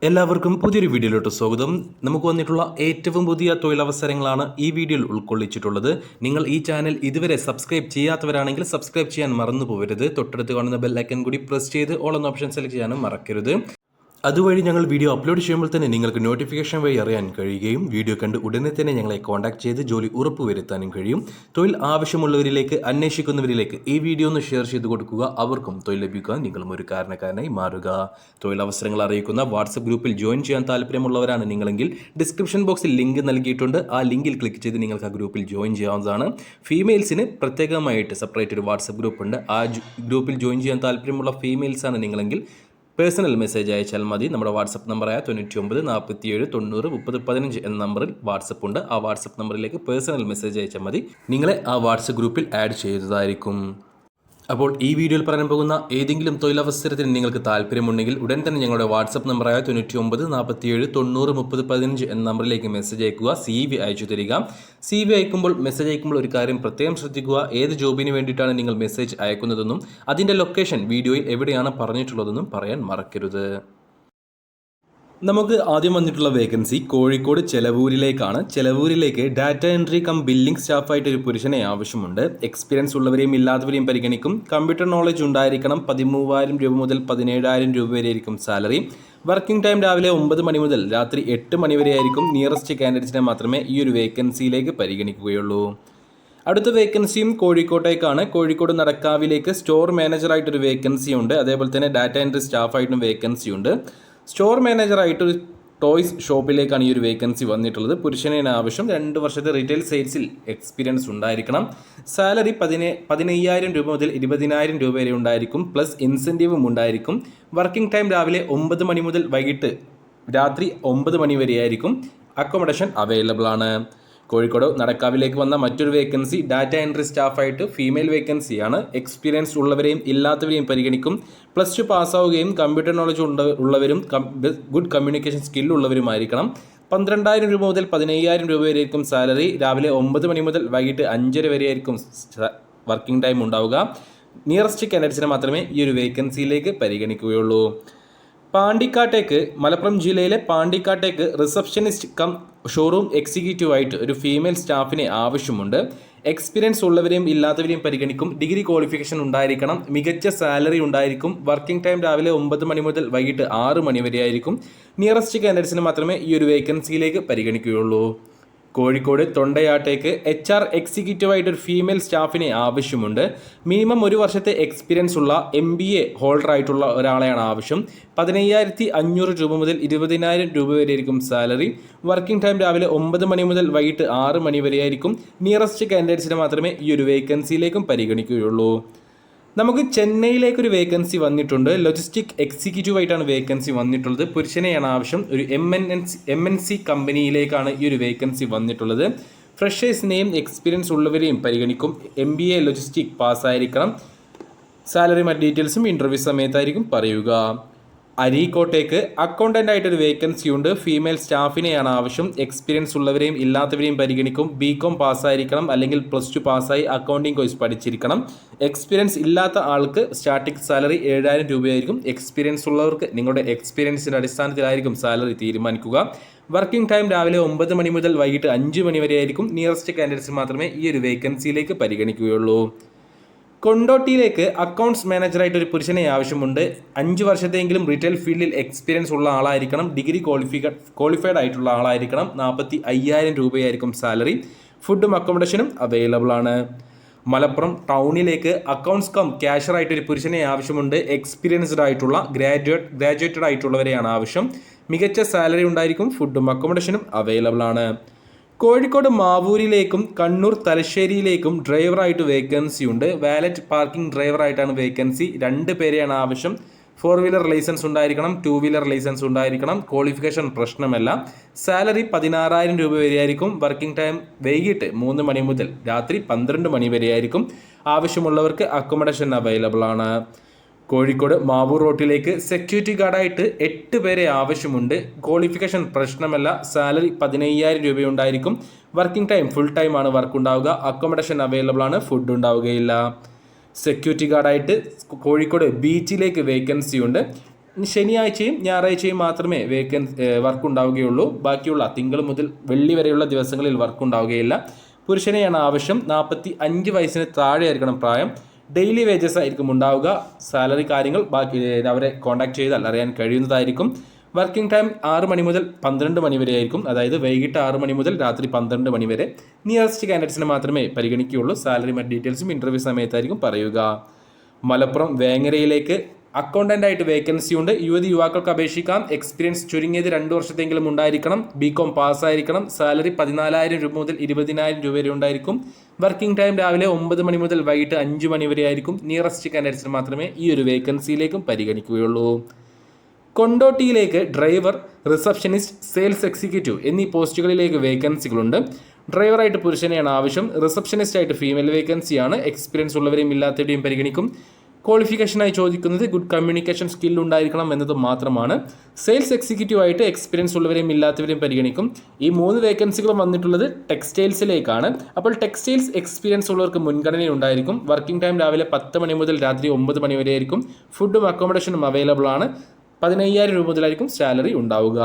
എല്ലാവർക്കും പുതിയൊരു വീഡിയോയിലോട്ട് സ്വാഗതം. നമുക്ക് വന്നിട്ടുള്ള ഏറ്റവും പുതിയ തൊഴിലവസരങ്ങളാണ് ഈ വീഡിയോയിൽ ഉൾക്കൊള്ളിച്ചിട്ടുള്ളത്. നിങ്ങൾ ഈ ചാനൽ ഇതുവരെ സബ്സ്ക്രൈബ് ചെയ്യാത്തവരാണെങ്കിൽ സബ്സ്ക്രൈബ് ചെയ്യാൻ മറന്നു പോകരുത്. തൊട്ടടുത്ത് കാണുന്ന ബെൽ ഐക്കൺ കൂടി പ്രസ് ചെയ്ത് ഓൾ എന്ന ഓപ്ഷൻ സെലക്ട് ചെയ്യാനും മറക്കരുത്. അതുവഴി ഞങ്ങൾ വീഡിയോ അപ്ലോഡ് ചെയ്യുമ്പോൾ തന്നെ നിങ്ങൾക്ക് നോട്ടിഫിക്കേഷൻ വഴി അറിയാൻ കഴിയുകയും വീഡിയോ കണ്ട് ഉടനെ തന്നെ ഞങ്ങളെ കോൺടാക്ട് ചെയ്ത് ജോലി ഉറപ്പുവരുത്താനും കഴിയും. തൊഴിൽ ആവശ്യമുള്ളവരിലേക്ക്, അന്വേഷിക്കുന്നവരിലേക്ക് ഈ വീഡിയോ ഒന്ന് ഷെയർ ചെയ്ത് കൊടുക്കുക. അവർക്കും തൊഴിൽ ലഭിക്കാൻ നിങ്ങളും ഒരു കാരണക്കാരനായി മാറുക. തൊഴിലവസരങ്ങൾ അറിയിക്കുന്ന വാട്സപ്പ് ഗ്രൂപ്പിൽ ജോയിൻ ചെയ്യാൻ താല്പര്യമുള്ളവരാണ് നിങ്ങളെങ്കിൽ ഡിസ്ക്രിപ്ഷൻ ബോക്സിൽ ലിങ്ക് നൽകിയിട്ടുണ്ട്. ആ ലിങ്കിൽ ക്ലിക്ക് ചെയ്ത് നിങ്ങൾക്ക് ആ ഗ്രൂപ്പിൽ ജോയിൻ ചെയ്യാവുന്നതാണ്. ഫീമെയിൽസിന് പ്രത്യേകമായിട്ട് സെപ്പറേറ്റ് ഒരു വാട്സപ്പ് ഗ്രൂപ്പ് ഉണ്ട്. ആ ഗ്രൂപ്പിൽ ജോയിൻ ചെയ്യാൻ താല്പര്യമുള്ള ഫീമെയിൽസാണ് നിങ്ങളെങ്കിൽ പേഴ്സണൽ മെസ്സേജ് അയച്ചാൽ മതി. നമ്മുടെ വാട്സപ്പ് നമ്പറായ 99 47 90 30 15 എന്ന നമ്പറിൽ വാട്സപ്പ് ഉണ്ട്. ആ വാട്സപ്പ് നമ്പറിലേക്ക് പേഴ്സണൽ മെസ്സേജ് അയച്ചാൽ മതി. നിങ്ങളെ ആ വാട്സപ്പ് ഗ്രൂപ്പിൽ ആഡ് ചെയ്തതായിരിക്കും. അപ്പോൾ ഈ വീഡിയോയിൽ പറയാൻ പോകുന്ന ഏതെങ്കിലും തൊഴിലവസരത്തിന് നിങ്ങൾക്ക് താല്പര്യമുണ്ടെങ്കിൽ ഉടൻ തന്നെ ഞങ്ങളുടെ വാട്സപ്പ് നമ്പറായ 99 47 90 30 15 എന്ന നമ്പറിലേക്ക് മെസ്സേജ് അയക്കുക. CV അയച്ചു തരിക. CV മെസ്സേജ് അയക്കുമ്പോൾ ഒരു കാര്യം പ്രത്യേകം ശ്രദ്ധിക്കുക. ഏത് ജോബിന് വേണ്ടിയിട്ടാണ് നിങ്ങൾ മെസ്സേജ് അയക്കുന്നതെന്നും അതിൻ്റെ ലൊക്കേഷൻ വീഡിയോയിൽ എവിടെയാണ് പറഞ്ഞിട്ടുള്ളതെന്നും പറയാൻ മറക്കരുത്. നമുക്ക് ആദ്യം വന്നിട്ടുള്ള വേക്കൻസി കോഴിക്കോട് ചെലവൂരിലേക്കാണ്. ചെലവൂരിലേക്ക് ഡാറ്റ എൻട്രി കം ബില്ലിംഗ് സ്റ്റാഫായിട്ട് ഒരു പുരുഷനെ ആവശ്യമുണ്ട്. എക്സ്പീരിയൻസ് ഉള്ളവരെയും ഇല്ലാത്തവരെയും പരിഗണിക്കും. കമ്പ്യൂട്ടർ നോളജ് ഉണ്ടായിരിക്കണം. 13,000 രൂപ മുതൽ 17,000 രൂപ വരെ ആയിരിക്കും സാലറി. വർക്കിംഗ് ടൈം രാവിലെ 9 മണി മുതൽ രാത്രി 8 മണി വരെ ആയിരിക്കും. നിയറസ്റ്റ് കാൻഡിഡേറ്റ്സിനെ മാത്രമേ ഈ ഒരു വേക്കൻസിയിലേക്ക് പരിഗണിക്കുകയുള്ളൂ. അടുത്ത വേക്കൻസിയും കോഴിക്കോട്ടേക്കാണ്. കോഴിക്കോട് നടക്കാവിലേക്ക് സ്റ്റോർ മാനേജറായിട്ടൊരു വേക്കൻസി ഉണ്ട്. അതേപോലെ തന്നെ ഡാറ്റ എൻട്രി സ്റ്റാഫായിട്ടും വേക്കൻസി ഉണ്ട്. സ്റ്റോർ മാനേജറായിട്ടൊരു ടോയ്സ് ഷോപ്പിലേക്കാണ് ഈ ഒരു വേക്കൻസി വന്നിട്ടുള്ളത്. പുരുഷനാണ് ആവശ്യം. 2 വർഷത്തെ റീറ്റെയിൽ സെയിൽസിൽ എക്സ്പീരിയൻസ് ഉണ്ടായിരിക്കണം. സാലറി 15,000 രൂപ മുതൽ 20,000 രൂപ വരെ ഉണ്ടായിരിക്കും. പ്ലസ് ഇൻസെൻറ്റീവും ഉണ്ടായിരിക്കും. വർക്കിംഗ് ടൈം രാവിലെ 9 മണി മുതൽ വൈകിട്ട് രാത്രി 9 മണി വരെയായിരിക്കും. അക്കോമഡേഷൻ അവൈലബിൾ ആണ്. കോഴിക്കോട് നടക്കാവിലേക്ക് വന്ന മറ്റൊരു വേക്കൻസി ഡാറ്റ എൻട്രി സ്റ്റാഫായിട്ട് ഫീമെയിൽ വേക്കൻസിയാണ്. എക്സ്പീരിയൻസ് ഉള്ളവരെയും ഇല്ലാത്തവരെയും പരിഗണിക്കും. +2 പാസ്സാവുകയും കമ്പ്യൂട്ടർ നോളജ് ഉള്ളവരും ഗുഡ് കമ്മ്യൂണിക്കേഷൻ സ്കിൽ ഉള്ളവരുമായിരിക്കണം. 12,000 രൂപ മുതൽ 15,000 രൂപ വരെയായിരിക്കും സാലറി. രാവിലെ 9 മണി മുതൽ വൈകിട്ട് 5:30 വരെയായിരിക്കും വർക്കിംഗ് ടൈം ഉണ്ടാവുക. നിയറസ്റ്റ് കാൻഡിഡേറ്റ്സിനെ മാത്രമേ ഈ ഒരു വേക്കൻസിയിലേക്ക് പരിഗണിക്കുകയുള്ളൂ. പാണ്ടിക്കാട്ടേക്ക്, മലപ്പുറം ജില്ലയിലെ പാണ്ടിക്കാട്ടേക്ക് റിസപ്ഷനിസ്റ്റ് കം ഷോറൂം എക്സിക്യൂട്ടീവ് ആയിട്ട് ഒരു ഫീമെയിൽ സ്റ്റാഫിനെ ആവശ്യമുണ്ട്. എക്സ്പീരിയൻസ് ഉള്ളവരെയും ഇല്ലാത്തവരെയും പരിഗണിക്കും. ഡിഗ്രി ക്വാളിഫിക്കേഷൻ ഉണ്ടായിരിക്കണം. മികച്ച സാലറി ഉണ്ടായിരിക്കും. വർക്കിംഗ് ടൈം രാവിലെ 9 മണി മുതൽ വൈകിട്ട് 6 മണി വരെ ആയിരിക്കും. നിയറസ്റ്റ് കാൻഡിഡേറ്റ്സിനെ മാത്രമേ ഈ ഒരു വേക്കൻസിയിലേക്ക് പരിഗണിക്കുകയുള്ളൂ. കോഴിക്കോട് തൊണ്ടയാട്ടേക്ക് HR എക്സിക്യൂട്ടീവായിട്ട് ഒരു ഫീമെയിൽ സ്റ്റാഫിനെ ആവശ്യമുണ്ട്. മിനിമം 1 വർഷത്തെ എക്സ്പീരിയൻസ് ഉള്ള MBA ഹോൾഡർ ആയിട്ടുള്ള ഒരാളെയാണ് ആവശ്യം. 15,500 രൂപ മുതൽ 20,000 രൂപ വരെ ആയിരിക്കും സാലറി. വർക്കിംഗ് ടൈം രാവിലെ 9 മണി മുതൽ വൈകിട്ട് 6 മണി വരെ ആയിരിക്കും. നിയറസ്റ്റ് കാൻഡിഡേറ്റ്സിനെ മാത്രമേ ഈ ഒരു വേക്കൻസിയിലേക്കും പരിഗണിക്കുകയുള്ളൂ. നമുക്ക് ചെന്നൈയിലേക്കൊരു വേക്കൻസി വന്നിട്ടുണ്ട്. ലോജിസ്റ്റിക് എക്സിക്യൂട്ടീവ് ആയിട്ടാണ് വേക്കൻസി വന്നിട്ടുള്ളത്. പുരുഷനെയാണ് ആവശ്യം. ഒരു MNC കമ്പനിയിലേക്കാണ് ഈ ഒരു വേക്കൻസി വന്നിട്ടുള്ളത്. ഫ്രഷേഴ്സിനെയും എക്സ്പീരിയൻസ് ഉള്ളവരെയും പരിഗണിക്കും. MBA logistic പാസ്സായിരിക്കണം. സാലറി മറ്റ് ഡീറ്റെയിൽസും ഇൻ്റർവ്യൂ സമയത്തായിരിക്കും പറയുക. അരീക്കോട്ടേക്ക് അക്കൗണ്ടൻ്റ് ആയിട്ടൊരു വേക്കൻസി ഉണ്ട്. ഫീമെയിൽ സ്റ്റാഫിനെയാണ് ആവശ്യം. എക്സ്പീരിയൻസ് ഉള്ളവരെയും ഇല്ലാത്തവരെയും പരിഗണിക്കും. BCom പാസ്സായിരിക്കണം അല്ലെങ്കിൽ +2 പാസ്സായി അക്കൗണ്ടിങ് കോഴ്സ് പഠിച്ചിരിക്കണം. എക്സ്പീരിയൻസ് ഇല്ലാത്ത ആൾക്ക് സ്റ്റാർട്ടിംഗ് സാലറി 7,000 രൂപയായിരിക്കും. എക്സ്പീരിയൻസ് ഉള്ളവർക്ക് നിങ്ങളുടെ എക്സ്പീരിയൻസിൻ്റെ അടിസ്ഥാനത്തിലായിരിക്കും സാലറി തീരുമാനിക്കുക. വർക്കിംഗ് ടൈം രാവിലെ 9 മണി മുതൽ വൈകിട്ട് 5 മണി വരെ ആയിരിക്കും. നിയറസ്റ്റ് കാൻഡിഡേറ്റ്സ് മാത്രമേ ഈ ഒരു വേക്കൻസിയിലേക്ക് പരിഗണിക്കുകയുള്ളൂ. കൊണ്ടോട്ടിയിലേക്ക് അക്കൗണ്ട്സ് മാനേജറായിട്ട് ഒരു പുരുഷനെ ആവശ്യമുണ്ട്. 5 വർഷത്തെങ്കിലും റീറ്റെയിൽ ഫീൽഡിൽ എക്സ്പീരിയൻസ് ഉള്ള ആളായിരിക്കണം. ഡിഗ്രി ക്വാളിഫൈഡ് ആയിട്ടുള്ള ആളായിരിക്കണം. 45,000 രൂപയായിരിക്കും സാലറി. ഫുഡും അക്കോമഡേഷനും അവൈലബിൾ ആണ്. മലപ്പുറം ടൗണിലേക്ക് അക്കൗണ്ട്സ് കം ക്യാഷറായിട്ട് ഒരു പുരുഷനെ ആവശ്യമുണ്ട്. എക്സ്പീരിയൻസ്ഡ് ആയിട്ടുള്ള ഗ്രാജുവേറ്റഡ് ആയിട്ടുള്ളവരെയാണ് ആവശ്യം. മികച്ച സാലറി ഉണ്ടായിരിക്കും. ഫുഡും അക്കോമഡേഷനും അവൈലബിൾ ആണ്. കോഴിക്കോട് മാവൂരിലേക്കും കണ്ണൂർ തലശ്ശേരിയിലേക്കും ഡ്രൈവറായിട്ട് വേക്കൻസി ഉണ്ട്. വാലറ്റ് പാർക്കിംഗ് ഡ്രൈവറായിട്ടാണ് വേക്കൻസി. 2 പേരെയാണ് ആവശ്യം. 4 വീലർ ലൈസൻസ് ഉണ്ടായിരിക്കണം. 2 വീലർ ലൈസൻസ് ഉണ്ടായിരിക്കണം. ക്വാളിഫിക്കേഷൻ പ്രശ്നമല്ല. സാലറി 16,000 രൂപ വരെയായിരിക്കും. വർക്കിംഗ് ടൈം വൈകിട്ട് 3 മണി മുതൽ രാത്രി 12 മണി വരെയായിരിക്കും. ആവശ്യമുള്ളവർക്ക് അക്കോമഡേഷൻ അവൈലബിൾ ആണ്. കോഴിക്കോട് മാവൂർ റോട്ടിലേക്ക് സെക്യൂരിറ്റി ഗാർഡായിട്ട് 8 പേരെ ആവശ്യമുണ്ട്. ക്വാളിഫിക്കേഷൻ പ്രശ്നമല്ല. സാലറി 15,000 രൂപയുണ്ടായിരിക്കും. വർക്കിംഗ് ടൈം ഫുൾ ടൈം ആണ് വർക്ക് ഉണ്ടാവുക. അക്കോമഡേഷൻ അവൈലബിൾ ആണ്. ഫുഡ് ഉണ്ടാവുകയില്ല. സെക്യൂരിറ്റി ഗാർഡായിട്ട് കോഴിക്കോട് ബീച്ചിലേക്ക് വേക്കൻസി ഉണ്ട്. ശനിയാഴ്ചയും ഞായറാഴ്ചയും മാത്രമേ വർക്ക് ഉണ്ടാവുകയുള്ളൂ. ബാക്കിയുള്ള തിങ്കൾ മുതൽ വെള്ളി വരെയുള്ള ദിവസങ്ങളിൽ വർക്ക് ഉണ്ടാവുകയില്ല. പുരുഷനെയാണ് ആവശ്യം. 45 വയസ്സിന് താഴെ ആയിരിക്കണം പ്രായം. ഡെയിലി വേജസ് ആയിരിക്കും ഉണ്ടാവുക. സാലറി കാര്യങ്ങൾ ബാക്കി അവരെ കോൺടാക്ട് ചെയ്താൽ അറിയാൻ കഴിയുന്നതായിരിക്കും. വർക്കിംഗ് ടൈം 6 മണി മുതൽ 12 മണി വരെ ആയിരിക്കും. അതായത് വൈകിട്ട് 6 മണി മുതൽ രാത്രി 12 മണി വരെ. നിയറസ്റ്റ് കാൻഡിഡേറ്റ്സിനെ മാത്രമേ പരിഗണിക്കുകയുള്ളൂ. സാലറി മറ്റ് ഡീറ്റെയിൽസും ഇൻ്റർവ്യൂ സമയത്തായിരിക്കും പറയുക. മലപ്പുറം വേങ്ങരയിലേക്ക് അക്കൗണ്ടൻ്റ് ആയിട്ട് വേക്കൻസി ഉണ്ട്. യുവാക്കൾക്ക് അപേക്ഷിക്കാം. എക്സ്പീരിയൻസ് ചുരുങ്ങിയത് 2 വർഷത്തെങ്കിലും ഉണ്ടായിരിക്കണം. BCom പാസ്സായിരിക്കണം. സാലറി 14,000 രൂപ മുതൽ 20,000 രൂപ വരെ ഉണ്ടായിരിക്കും. വർക്കിംഗ് ടൈം രാവിലെ 9 മണി മുതൽ വൈകിട്ട് 5 മണി വരെ ആയിരിക്കും. നിയറസ്റ്റ് കാൻഡിഡേറ്റ്സിന് മാത്രമേ ഈ ഒരു വേക്കൻസിയിലേക്കും പരിഗണിക്കുകയുള്ളൂ. കൊണ്ടോട്ടിയിലേക്ക് ഡ്രൈവർ, റിസപ്ഷനിസ്റ്റ്, സെയിൽസ് എക്സിക്യൂട്ടീവ് എന്നീ പോസ്റ്റുകളിലേക്ക് വേക്കൻസികളുണ്ട്. ഡ്രൈവറായിട്ട് പുരുഷനെയാണ് ആവശ്യം. റിസപ്ഷനിസ്റ്റ് ആയിട്ട് ഫീമെയിൽ വേക്കൻസിയാണ്. എക്സ്പീരിയൻസ് ഉള്ളവരെയും ഇല്ലാത്തവരെയും പരിഗണിക്കും. ക്വാളിഫിക്കേഷനായി ചോദിക്കുന്നത് ഗുഡ് കമ്മ്യൂണിക്കേഷൻ സ്കിൽ ഉണ്ടായിരിക്കണം എന്നത് മാത്രമാണ്. സെയിൽസ് എക്സിക്യൂട്ടീവ് ആയിട്ട് എക്സ്പീരിയൻസ് ഉള്ളവരെയും ഇല്ലാത്തവരെയും പരിഗണിക്കും. ഈ 3 വേക്കൻസികളും വന്നിട്ടുള്ളത് ടെക്സ്റ്റൈൽസിലേക്കാണ്. അപ്പോൾ ടെക്സ്റ്റൈൽസ് എക്സ്പീരിയൻസ് ഉള്ളവർക്ക് മുൻഗണന ഉണ്ടായിരിക്കും. വർക്കിംഗ് ടൈം രാവിലെ 10 മണി മുതൽ രാത്രി 9 മണി വരെ ആയിരിക്കും. ഫുഡും അക്കോമഡേഷനും അവൈലബിൾ ആണ്. 15,000 രൂപ മുതലായിരിക്കും സാലറി ഉണ്ടാവുക.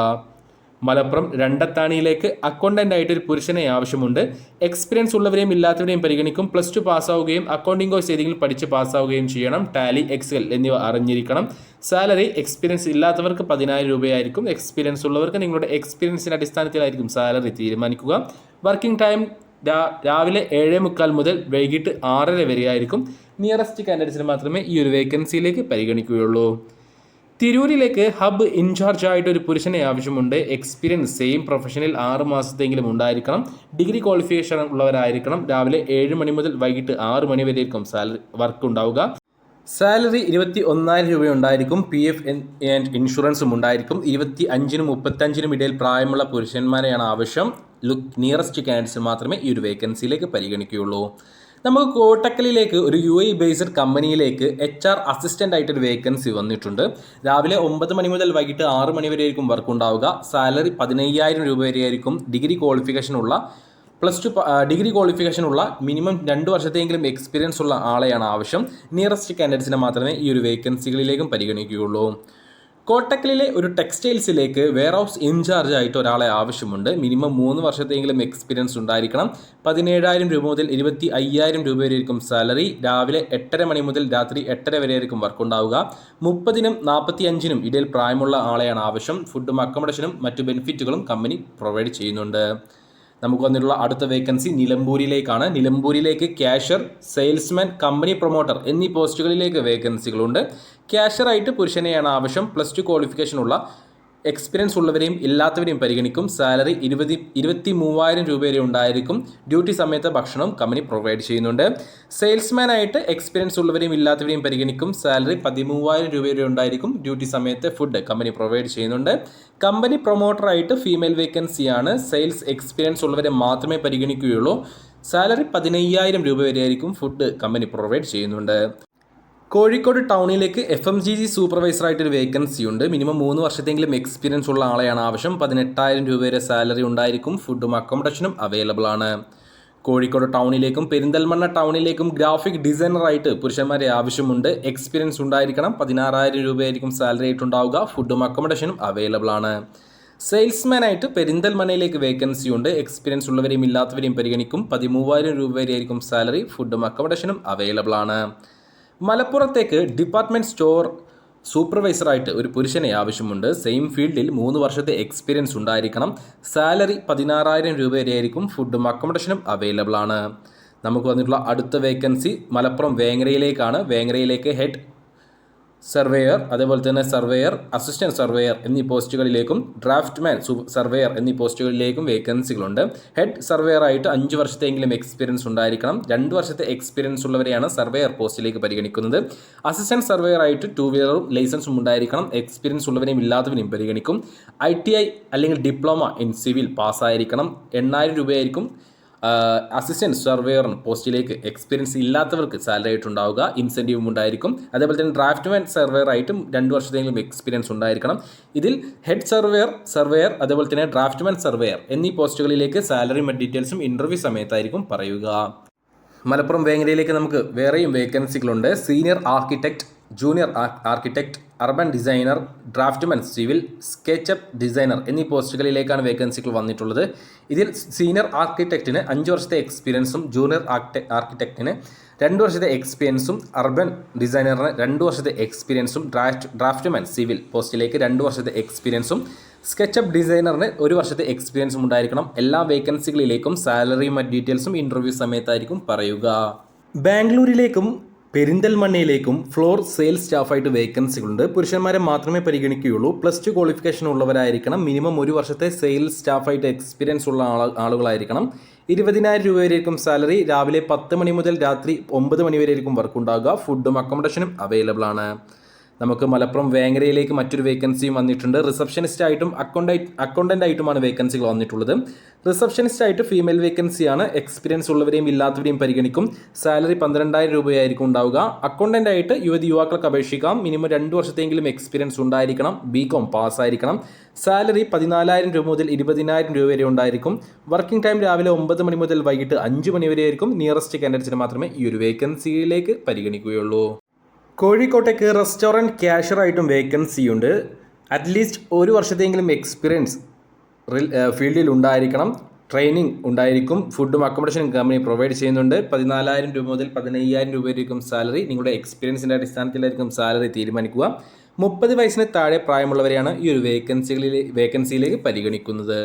മലപ്പുറം രണ്ടത്താണിയിലേക്ക് അക്കൗണ്ടൻ്റ് ആയിട്ട് ഒരു പുരുഷനെ ആവശ്യമുണ്ട്. എക്സ്പീരിയൻസ് ഉള്ളവരെയും ഇല്ലാത്തവരെയും പരിഗണിക്കും. +2 പാസ്സാവുകയും അക്കൗണ്ടിംഗ് കോഴ്സ് ഏതെങ്കിലും പഠിച്ച് പാസ്സാവുകയും ചെയ്യണം. ടാലി, എക്സൽ എന്നിവ അറിഞ്ഞിരിക്കണം. സാലറി എക്സ്പീരിയൻസ് ഇല്ലാത്തവർക്ക് 10,000 രൂപയായിരിക്കും. എക്സ്പീരിയൻസ് ഉള്ളവർക്ക് നിങ്ങളുടെ എക്സ്പീരിയൻസിൻ്റെ അടിസ്ഥാനത്തിലായിരിക്കും സാലറി തീരുമാനിക്കുക. വർക്കിംഗ് ടൈം രാവിലെ 7:45 മുതൽ വൈകിട്ട് 6:30 വരെ ആയിരിക്കും. നിയറസ്റ്റ് കാൻഡിഡേറ്റ്സിന് മാത്രമേ ഈ ഒരു വേക്കൻസിയിലേക്ക് പരിഗണിക്കുകയുള്ളൂ. തിരൂരിലേക്ക് ഹബ് ഇൻചാർജ് ആയിട്ട് ഒരു പുരുഷനെ ആവശ്യമുണ്ട്. എക്സ്പീരിയൻസ് സെയിം പ്രൊഫഷനിൽ 6 മാസത്തെങ്കിലും ഉണ്ടായിരിക്കണം. ഡിഗ്രി ക്വാളിഫിക്കേഷൻ ഉള്ളവരായിരിക്കണം. രാവിലെ 7 മണി മുതൽ വൈകിട്ട് 6 മണി വരെ ആയിരിക്കും വർക്ക് ഉണ്ടാവുക. സാലറി 21,000 രൂപ ഉണ്ടായിരിക്കും. PF ആൻഡ് ഇൻഷുറൻസും ഉണ്ടായിരിക്കും. 25-നും 35-നും ഇടയിൽ പ്രായമുള്ള പുരുഷന്മാരെയാണ് ആവശ്യം. നിയറസ്റ്റ് കാൻഡിഡേറ്റ്സ് മാത്രമേ ഈ ഒരു വേക്കൻസിയിലേക്ക് പരിഗണിക്കുകയുള്ളൂ. നമുക്ക് കോട്ടക്കലിലേക്ക് ഒരു UAE ബേസ്ഡ് കമ്പനിയിലേക്ക് HR അസിസ്റ്റൻ്റ് ആയിട്ടൊരു വേക്കൻസി വന്നിട്ടുണ്ട്. രാവിലെ 9 മണി മുതൽ വൈകിട്ട് 6 മണി വരെ ആയിരിക്കും വർക്ക് ഉണ്ടാവുക. സാലറി 15,000 രൂപ വരെ ആയിരിക്കും. ഡിഗ്രി ക്വാളിഫിക്കേഷൻ ഉള്ള മിനിമം 2 വർഷത്തെങ്കിലും എക്സ്പീരിയൻസ് ഉള്ള ആളെയാണ് ആവശ്യം. നിയറസ്റ്റ് കാൻഡിഡേറ്റ്സിനെ മാത്രമേ ഈ ഒരു വേക്കൻസികളിലേക്കും പരിഗണിക്കുകയുള്ളൂ. കോട്ടക്കലിലെ ഒരു ടെക്സ്റ്റൈൽസിലേക്ക് വെയർഹൗസ് ഇൻചാർജ് ആയിട്ട് ഒരാളെ ആവശ്യമുണ്ട്. മിനിമം 3 വർഷത്തെങ്കിലും എക്സ്പീരിയൻസ് ഉണ്ടായിരിക്കണം. 17,000 രൂപ മുതൽ 25,000 രൂപ വരെ ആയിരിക്കും സാലറി. രാവിലെ 8:30 മണി മുതൽ രാത്രി 8:30 വരെ ആയിരിക്കും വർക്ക് ഉണ്ടാവുക. 30-നും 45-നും ഇടയിൽ പ്രായമുള്ള ആളെയാണ് ആവശ്യം. ഫുഡും അക്കോമഡേഷനും മറ്റു ബെനിഫിറ്റുകളും കമ്പനി പ്രൊവൈഡ് ചെയ്യുന്നുണ്ട്. നമുക്ക് വന്നിട്ടുള്ള അടുത്ത വേക്കൻസി നിലമ്പൂരിലേക്കാണ്. നിലമ്പൂരിലേക്ക് ക്യാഷ്യർ, സെയിൽസ്മാൻ, കമ്പനി പ്രൊമോട്ടർ എന്നീ പോസ്റ്റുകളിലേക്ക് വേക്കൻസികളുണ്ട്. ക്യാഷ്യറായിട്ട് പുരുഷനെയാണ് ആവശ്യം. +2 ക്വാളിഫിക്കേഷനുള്ള എക്സ്പീരിയൻസ് ഉള്ളവരെയും ഇല്ലാത്തവരെയും പരിഗണിക്കും. സാലറി 23,000 രൂപ വരെ ഉണ്ടായിരിക്കും. ഡ്യൂട്ടി സമയത്ത് ഭക്ഷണം കമ്പനി പ്രൊവൈഡ് ചെയ്യുന്നുണ്ട്. സെയിൽസ്മാൻ ആയിട്ട് എക്സ്പീരിയൻസ് ഉള്ളവരെയും ഇല്ലാത്തവരെയും പരിഗണിക്കും. സാലറി 13,000 രൂപ വരെ ഉണ്ടായിരിക്കും. ഡ്യൂട്ടി സമയത്ത് ഫുഡ് കമ്പനി പ്രൊവൈഡ് ചെയ്യുന്നുണ്ട്. കമ്പനി പ്രൊമോട്ടറായിട്ട് ഫീമെയിൽ വേക്കൻസിയാണ്. സെയിൽസ് എക്സ്പീരിയൻസ് ഉള്ളവരെ മാത്രമേ പരിഗണിക്കുകയുള്ളൂ. സാലറി 15,000 രൂപ വരെ ആയിരിക്കും. ഫുഡ് കമ്പനി പ്രൊവൈഡ് ചെയ്യുന്നുണ്ട്. കോഴിക്കോട് ടൗണിലേക്ക് FMCG സൂപ്പർവൈസറായിട്ടൊരു വേക്കൻസി ഉണ്ട്. മിനിമം 3 വർഷത്തെങ്കിലും എക്സ്പീരിയൻസ് ഉള്ള ആളെയാണ് ആവശ്യം. 18,000 രൂപ വരെ സാലറി ഉണ്ടായിരിക്കും. ഫുഡും അക്കോമഡേഷനും അവൈലബിൾ ആണ്. കോഴിക്കോട് ടൗണിലേക്കും പെരിന്തൽമണ്ണ ടൗണിലേക്കും ഗ്രാഫിക് ഡിസൈനറായിട്ട് പുരുഷന്മാരെ ആവശ്യമുണ്ട്. എക്സ്പീരിയൻസ് ഉണ്ടായിരിക്കണം. 16,000 രൂപയായിരിക്കും സാലറി ആയിട്ടുണ്ടാവുക. ഫുഡും അക്കോമഡേഷനും അവൈലബിൾ ആണ്. സെയിൽസ്മാൻ ആയിട്ട് പെരിന്തൽമണ്ണയിലേക്ക് വേക്കൻസി ഉണ്ട്. എക്സ്പീരിയൻസ് ഉള്ളവരെയും ഇല്ലാത്തവരെയും പരിഗണിക്കും. 13,000 രൂപ വരെയായിരിക്കും സാലറി. ഫുഡും അക്കോമഡേഷനും അവൈലബിൾ ആണ്. മലപ്പുറത്തേക്ക് ഡിപ്പാർട്ട്മെൻറ്റ് സ്റ്റോർ സൂപ്പർവൈസറായിട്ട് ഒരു പുരുഷനെ ആവശ്യമുണ്ട്. സെയിം ഫീൽഡിൽ 3 വർഷത്തെ എക്സ്പീരിയൻസ് ഉണ്ടായിരിക്കണം. സാലറി 16,000 രൂപ വരെയായിരിക്കും. ഫുഡും അക്കോമഡേഷനും അവൈലബിൾ ആണ്. നമുക്ക് വന്നിട്ടുള്ള അടുത്ത വേക്കൻസി മലപ്പുറം വേങ്ങരയിലേക്കാണ്. വേങ്ങരയിലേക്ക് ഹെഡ് സർവേയർ, അതേപോലെ തന്നെ സർവേയർ, അസിസ്റ്റൻറ്റ് സർവേയർ എന്നീ പോസ്റ്റുകളിലേക്കും ഡ്രാഫ്റ്റ്മാൻ സർവേയർ എന്നീ പോസ്റ്റുകളിലേക്കും വേക്കൻസികളുണ്ട്. ഹെഡ് സർവേയർ ആയിട്ട് 5 വർഷത്തെങ്കിലും എക്സ്പീരിയൻസ് ഉണ്ടായിരിക്കണം. 2 വർഷത്തെ എക്സ്പീരിയൻസ് ഉള്ളവരെയാണ് സർവേയർ പോസ്റ്റിലേക്ക് പരിഗണിക്കുന്നത്. അസിസ്റ്റൻറ്റ് സർവേയർ ആയിട്ട് 2 വീലറും ലൈസൻസും ഉണ്ടായിരിക്കണം. എക്സ്പീരിയൻസ് ഉള്ളവരെയും ഇല്ലാത്തവരെയും പരിഗണിക്കും. ITI അല്ലെങ്കിൽ ഡിപ്ലോമ ഇൻ സിവിൽ പാസ്സായിരിക്കണം. 8,000 രൂപയായിരിക്കും അസിസ്റ്റൻറ്റ് സർവേയർ പോസ്റ്റിലേക്ക് എക്സ്പീരിയൻസ് ഇല്ലാത്തവർക്ക് സാലറി ആയിട്ടുണ്ടാവുക. ഇൻസെൻറ്റീവും ഉണ്ടായിരിക്കും. അതേപോലെ തന്നെ ഡ്രാഫ്റ്റ്മാൻ സർവേയർ ആയിട്ടും 2 വർഷത്തെങ്കിലും എക്സ്പീരിയൻസ് ഉണ്ടായിരിക്കണം. ഇതിൽ ഹെഡ് സർവേയർ അതേപോലെ തന്നെ ഡ്രാഫ്റ്റ്മാൻ സർവേയർ എന്നീ പോസ്റ്റുകളിലേക്ക് സാലറി മറ്റ് ഡീറ്റെയിൽസും ഇൻ്റർവ്യൂ സമയത്തായിരിക്കും പറയുക. മലപ്പുറം വേങ്ങരയിലേക്ക് നമുക്ക് വേറെയും വേക്കൻസികളുണ്ട്. Senior architect, junior architect, urban designer, draftsman civil, SketchUp designer എന്നീ പോസ്റ്റുകളിലേക്കാണ് വേക്കൻസികൾ വന്നിട്ടുള്ളത്. ഇതിൽ സീനിയർ ആർക്കിടെക്റ്റിന് 5 വർഷത്തെ എക്സ്പീരിയൻസും ജൂനിയർ ആർക്കിടെക്റ്റിന് 2 വർഷത്തെ എക്സ്പീരിയൻസും അർബൻ ഡിസൈനറിന് 2 വർഷത്തെ എക്സ്പീരിയൻസും ഡ്രാഫ്റ്റ്മാൻ സിവിൽ പോസ്റ്റിലേക്ക് 2 വർഷത്തെ എക്സ്പീരിയൻസും സ്കെച്ചപ്പ് ഡിസൈനറിന് 1 വർഷത്തെ എക്സ്പീരിയൻസും ഉണ്ടായിരിക്കണം. എല്ലാ വേക്കൻസികളിലേക്കും സാലറിയും മറ്റ് ഡീറ്റെയിൽസും ഇൻ്റർവ്യൂ സമയത്തായിരിക്കും പറയുക. ബാംഗ്ലൂരിലേക്കും പെരിന്തൽമണ്ണയിലേക്കും ഫ്ലോർ സെയിൽസ് സ്റ്റാഫായിട്ട് വേക്കൻസികളുണ്ട്. പുരുഷന്മാരെ മാത്രമേ പരിഗണിക്കുകയുള്ളൂ. +2 ക്വാളിഫിക്കേഷൻ ഉള്ളവരായിരിക്കണം. മിനിമം 1 വർഷത്തെ സെയിൽസ് സ്റ്റാഫായിട്ട് എക്സ്പീരിയൻസ് ഉള്ള ആളുകളായിരിക്കണം. 20,000 രൂപ വരെയായിരിക്കും സാലറി. രാവിലെ 10 മണി മുതൽ രാത്രി 9 മണി വരെയായിരിക്കും വർക്ക് ഉണ്ടാകുക. ഫുഡും അക്കോമഡേഷനും അവൈലബിൾ ആണ്. നമുക്ക് മലപ്പുറം വേങ്ങരയിലേക്ക് മറ്റൊരു വേക്കൻസിയും വന്നിട്ടുണ്ട്. റിസപ്ഷനിസ്റ്റായിട്ടും അക്കൗണ്ടൻ്റ് ആയിട്ടുമാണ് വേക്കൻസികൾ വന്നിട്ടുള്ളത്. റിസപ്ഷനിസ്റ്റായിട്ട് ഫീമെയിൽ വേക്കൻസിയാണ്. എക്സ്പീരിയൻസ് ഉള്ളവരെയും ഇല്ലാത്തവരെയും പരിഗണിക്കും. സാലറി 12,000 രൂപയായിരിക്കും ഉണ്ടാവുക. അക്കൗണ്ടൻ്റ് ആയിട്ട് യുവാക്കൾക്ക് അപേക്ഷിക്കാം. മിനിമം 2 വർഷത്തെങ്കിലും എക്സ്പീരിയൻസ് ഉണ്ടായിരിക്കണം. BCom പാസ്സായിരിക്കണം. സാലറി 14,000 രൂപ മുതൽ 20,000 രൂപ വരെ ഉണ്ടായിരിക്കും. വർക്കിംഗ് ടൈം രാവിലെ 9 മണി മുതൽ വൈകിട്ട് 5 മണി വരെ ആയിരിക്കും. നിയറസ്റ്റ് കാൻഡിഡേറ്റ്സിന് മാത്രമേ ഈ ഒരു വേക്കൻസിയിലേക്ക് പരിഗണിക്കുകയുള്ളൂ. കോഴിക്കോട്ടേക്ക് റെസ്റ്റോറൻറ്റ് ക്യാഷ്യറായിട്ടും വേക്കൻസിയുണ്ട്. അറ്റ്ലീസ്റ്റ് 1 വർഷത്തെങ്കിലും എക്സ്പീരിയൻസ് ഫീൽഡിൽ ഉണ്ടായിരിക്കണം. ട്രെയിനിങ് ഉണ്ടായിരിക്കും. ഫുഡും അക്കോമഡേഷനും കമ്പനി പ്രൊവൈഡ് ചെയ്യുന്നുണ്ട്. 14,000 രൂപ മുതൽ 15,000 രൂപ വരെയായിരിക്കും സാലറി. നിങ്ങളുടെ എക്സ്പീരിയൻസിൻ്റെ അടിസ്ഥാനത്തിലായിരിക്കും സാലറി തീരുമാനിക്കുക. 30 വയസ്സിന് താഴെ പ്രായമുള്ളവരെയാണ് ഈ ഒരു വേക്കൻസിയിലേക്ക് പരിഗണിക്കുന്നത്.